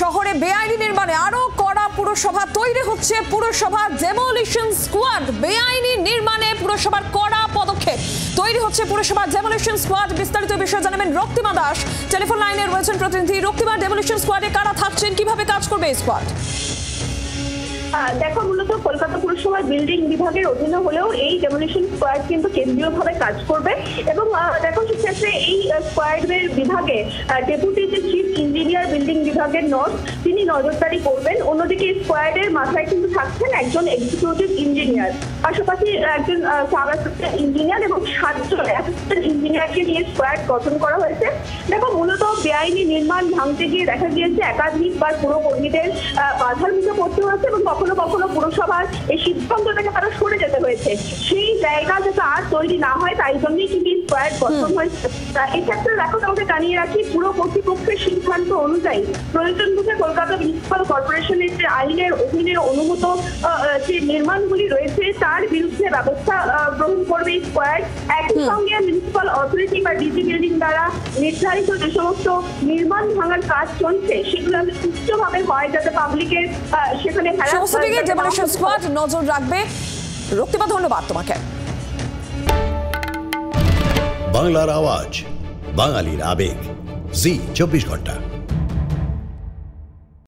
শহরে বেআইনি নির্মাণে আরো কড়া পুরসভা তৈরি হচ্ছে। পুরসভা ডেমোলিশন স্কোয়াড। বেআইনি নির্মাণে পুরসভার কড়া পদক্ষেপ তৈরি হচ্ছে পুরসভা ডেমোলিশন স্কোয়াড। বিস্তারিত বিষয় জানাবেন রক্তিমা দাস। টেলিফোন লাইনে রয়েছেন প্রতিনিধি রক্তিমা। ডেমোলিশন স্কোয়াডে কারা থাকছেন, কিভাবে কাজ করবে এই স্কোয়াড? দেখো, মূলত কলকাতা পুরসভার বিল্ডিং বিভাগের অধীনে হলেও এই ডেমোলিশন স্কোয়াড কিন্তু কেন্দ্রীয়ভাবে কাজ করবে। এবং দেখো, সেক্ষেত্রে এই স্কোয়াডের বিভাগে ডেপুটি যে চিফ ইঞ্জিনিয়ার বিল্ডিং বিভাগের তিনি নজরদারি করবেন। অন্যদিকে স্কোয়াডের মাথায় কিন্তু থাকছেন একজন এক্সিকিউটিভ ইঞ্জিনিয়ার, পাশাপাশি একজন সাব অ্যাসিস্ট্যান্ট ইঞ্জিনিয়ার এবং 7 জন অ্যাসিস্ট্যান্ট ইঞ্জিনিয়ারকে নিয়ে স্কোয়াড গঠন করা হয়েছে। দেখো, মূলত বেআইনি নির্মাণ ভাঙতে গিয়ে দেখা গিয়েছে একাধিকবার পুরকর্মীদের বাধার মুখে পড়তে হয়েছে এবং কখনো কখনো পুরসভার এই সিদ্ধান্ত থেকে তারা সরে যেতে হয়েছে। সেই জায়গা যাতে আর তৈরি না হয় তাই জন্যই কিন্তু স্কোয়াড গঠন হয়েছে। এক্ষেত্রে দেখো, তোমাকে জানিয়ে রাখি, পুরো কর্তৃপক্ষের সিদ্ধান্ত অনুযায়ী প্রয়োজন বুঝে কলকাতা মিউনিসিপাল কর্পোরেশনের যে আইনের অধীনে অনুমত যে নির্মাণগুলি রয়েছে তার বিরুদ্ধে ব্যবস্থা গ্রহণ করবে স্কোয়াড। একই সঙ্গে মিউনিসিপাল অথরিটি বা ডিজি বিল্ডিং দ্বারা নির্ধারিত যে সমস্ত নির্মাণ ভাঙার কাজ চলছে সেগুলো সুষ্ঠুভাবে হয়, যাতে পাবলিকের সেখানে ডেমোলিশন স্কোয়াড নজর রাখবে। রক্তিমা, ধন্যবাদ তোমাকে। বাংলার আওয়াজ, বাঙালির আবেগ, জি 24 ঘন্টা।